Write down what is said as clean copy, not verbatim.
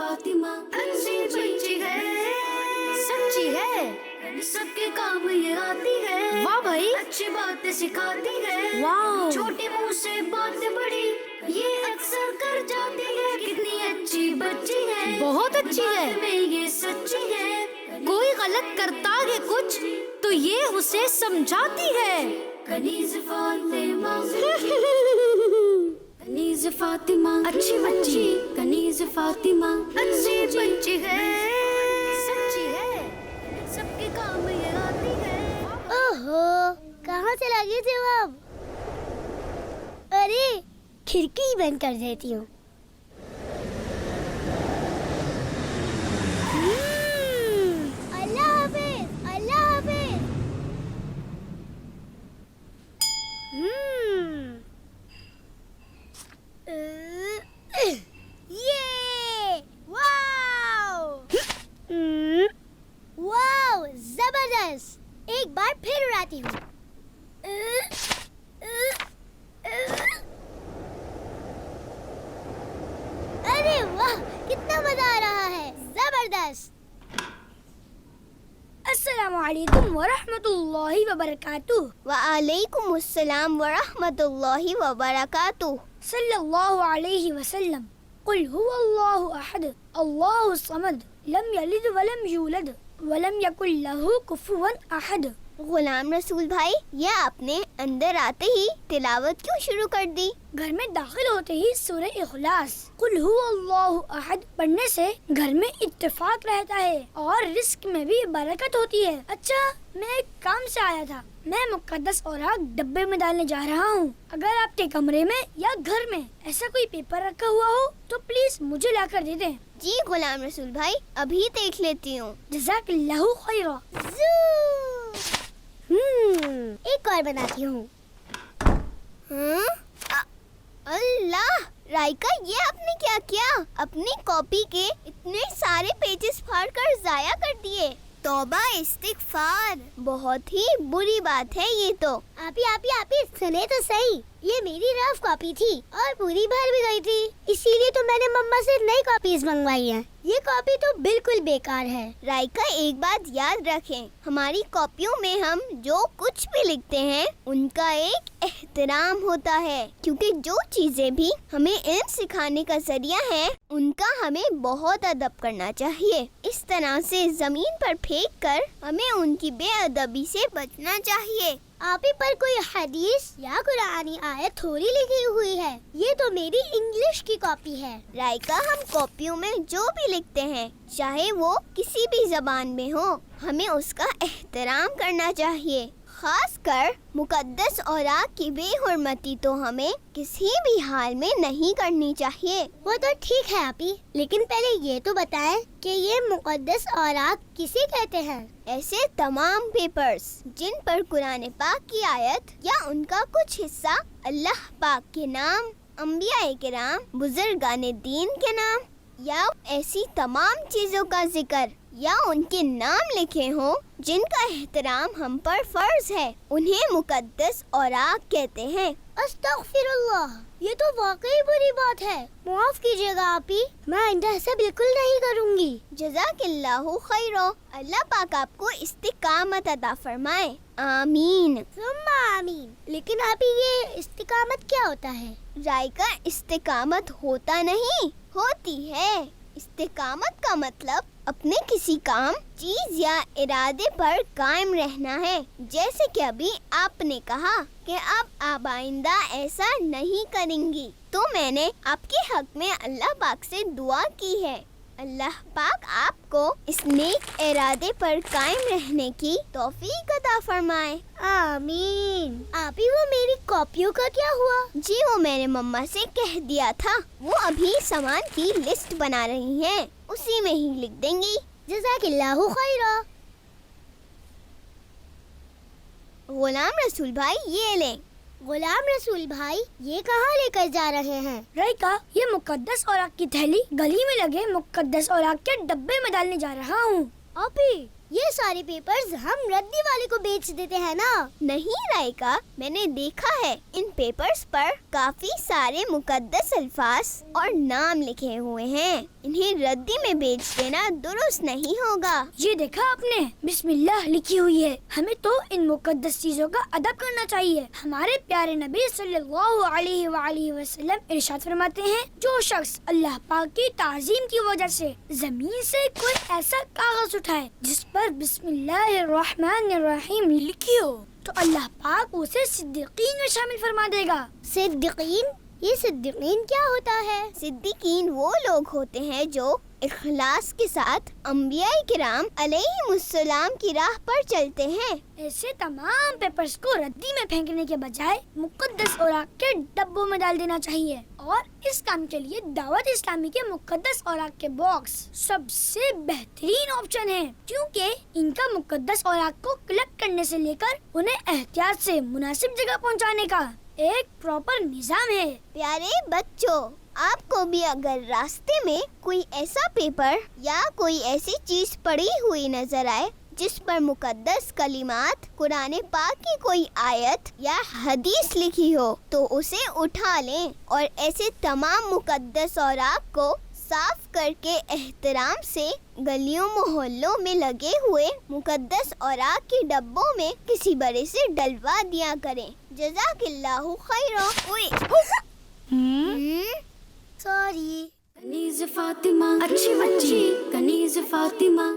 फातिमा अच्छी बच्ची है, सच्ची है। सबके काम ये आती है, वाह भाई, अच्छी बातें सिखाती है। वाह, छोटे मुंह से बात बड़ी ये अक्सर कर जाती है। कितनी अच्छी बच्ची है, बहुत अच्छी है। बात में ये सच्ची है। कोई गलत करता है कुछ तो ये उसे समझाती है। कनीज़ फातिमा कनीज़ फातिमा अच्छी बच्ची, कनीज़ फातिमा अच्छी बच्ची है, सच्ची है। सबके काम ये आती है। ओहो, कहाँ से लगी थी अब? अरे खिड़की बंद कर देती हूँ। अल्लाह हाफिज, अल्लाह हाफिज। ये वाओ, वाओ जबरदस्त। एक बार फिर उड़ाती हूँ। अरे वाह, कितना मजा आ रहा है, जबरदस्त। अस्सलामुअलैकुम वरहमतुल्लाहि वबरकातुह। वालेकुम अस्सलाम वरहमतुल्लाहि वबरकातुह। सल्लल्लाहु अलैहि वसल्लम। कुल हुवल्लाहु अहद, अल्लाहु समद, लम यलिद वलम यूलद वलम यकुल लहू कुफुवन अहद। गुलाम रसूल भाई, ये आपने अंदर आते ही तिलावत क्यों शुरू कर दी? घर में दाखिल होते ही सूरह इखलास कुल हुवल्लाहु अहद पढ़ने से घर में इत्तेफाक रहता है और रिस्क में भी बरकत होती है। अच्छा, मैं एक काम से आया था। मैं मुकद्दस औराक डब्बे में डालने जा रहा हूँ। अगर आपके कमरे में या घर में ऐसा कोई पेपर रखा हुआ हो तो प्लीज मुझे ला कर दे दें। जी गुलाम रसूल भाई, अभी देख लेती हूँ। जज़ाकल्लाहु खैरा। एक और बनाती हूँ। अल्लाह, राइका ये आपने क्या किया? अपनी कॉपी के इतने सारे पेजेस फाड़कर जाया कर दिए। तौबा इस्तिगफार, बहुत ही बुरी बात है ये तो। आपी सुने तो सही, ये मेरी रफ कॉपी थी और पूरी भर भी गई थी, इसीलिए तो मैंने मम्मा से नई कॉपीज मंगवाई हैं। ये कॉपी तो बिल्कुल बेकार है। राइका, एक बात याद रखें, हमारी कॉपियों में हम जो कुछ भी लिखते हैं उनका एक एहतराम होता है, क्योंकि जो चीजें भी हमें इल्म सिखाने का जरिया है उनका हमें बहुत अदब करना चाहिए। इस तरह से जमीन पर फेंक कर हमें उनकी बेअदबी से बचना चाहिए। आप ही पर कोई हदीस या कुरानी आयत थोड़ी लिखी हुई है, ये तो मेरी इंग्लिश की कॉपी है। राइका, हम कॉपियों में जो भी लिखते हैं चाहे वो किसी भी जबान में हो, हमें उसका एहतराम करना चाहिए। खास कर मुकद्दस औराक की बेहुरमती तो हमें किसी भी हाल में नहीं करनी चाहिए। वो तो ठीक है आपी, लेकिन पहले ये तो बताएं कि ये मुकद्दस औराक किसे कहते हैं? ऐसे तमाम पेपर्स जिन पर कुरान पाक की आयत या उनका कुछ हिस्सा अल्लाह पाक के नाम, अंबिया किराम, बुजुर्गाने दीन के नाम या ऐसी तमाम चीजों का जिक्र या उनके नाम लिखे हों जिनका एहतराम हम पर फर्ज है, उन्हें मुकद्दस औराक कहते हैं। अस्तगफिरुल्लाह, ये तो वाकई बुरी बात है। माफ कीजिएगा आपी, मैं आइंदा ऐसा बिल्कुल नहीं करूँगी। जज़ाकल्लाहु खैरो। अल्लाह पाक आपको इस्तिकामत अता फरमाए। आमीन सुम्मा आमीन। लेकिन आपी, ये इस्तिकामत क्या होता है? राइका, इस्तिकामत होता नहीं, होती है। इस्तिकामत का मतलब अपने किसी काम, चीज या इरादे पर कायम रहना है। जैसे कि अभी आपने कहा कि आप आइंदा ऐसा नहीं करेंगी, तो मैंने आपके हक में अल्लाह पाक से दुआ की है। अल्लाह पाक आपको इस नेक इरादे पर कायम रहने की तौफीक अता फरमाए। आमीन। आपी, वो मेरी कॉपियों का क्या हुआ? जी, वो मैंने मम्मा से कह दिया था, वो अभी सामान की लिस्ट बना रही हैं, उसी में ही लिख देंगी। जज़ाकल्लाहु खैरा। गुलाम रसूल भाई, ये लें। गुलाम रसूल भाई, ये कहाँ लेकर जा रहे हैं? राइका, ये मुकद्दस औराक की थैली गली में लगे मुकद्दस औराक के डब्बे में डालने जा रहा हूँ। आपी, یہ سارے پیپرز ہم ردی والے کو بیچ دیتے ہیں نا؟ نہیں رائکا، میں نے دیکھا ہے ان پیپرز پر کافی سارے مقدس الفاظ اور نام لکھے ہوئے ہیں. انہیں ردی میں بیچ دینا درست نہیں ہوگا. یہ دیکھا آپ نے، بسم اللہ لکھی ہوئی ہے. ہمیں تو ان مقدس چیزوں کا ادب کرنا چاہیے. ہمارے پیارے نبی صلی اللہ علیہ وآلہ وسلم ارشاد فرماتے ہیں، جو شخص اللہ پاک کی تعظیم کی وجہ سے زمین سے کوئی ایسا کاغذ اٹھائے جس پر بسم اللہ الرحمن الرحیم لکھی ہو تو اللہ پاک اسے صدیقین میں شامل فرما دے گا. صدیقین؟ یہ صدیقین کیا ہوتا ہے؟ صدیقین وہ لوگ ہوتے ہیں جو اخلاص کے ساتھ انبیاء کرام علیہم السلام کی راہ پر چلتے ہیں. ایسے تمام پیپرز کو ردی میں پھینکنے کے بجائے مقدس اوراق کے ڈبوں میں ڈال دینا چاہیے. اور اس کام کے لیے دعوت اسلامی کے مقدس اوراق کے باکس سب سے بہترین آپشن ہے، کیونکہ ان کا مقدس اوراق کو کلیکٹ کرنے سے لے کر انہیں احتیاط سے مناسب جگہ پہنچانے کا ایک پراپر نظام ہے. پیارے بچوں، آپ کو بھی اگر راستے میں کوئی ایسا پیپر یا کوئی ایسی چیز پڑی ہوئی نظر آئے جس پر مقدس کلمات، قرآن پاک کی کوئی آیت یا حدیث لکھی ہو تو اسے اٹھا لیں اور ایسے تمام مقدس اوراق کو صاف کر کے احترام سے گلیوں محلوں میں لگے ہوئے مقدس اوراق کی ڈبوں میں کسی بڑے سے ڈلوا دیا کریں. جزاک اللہ خیرا. سوری. کنیز فاطمہ اچھی بچی، کنیز فاطمہ.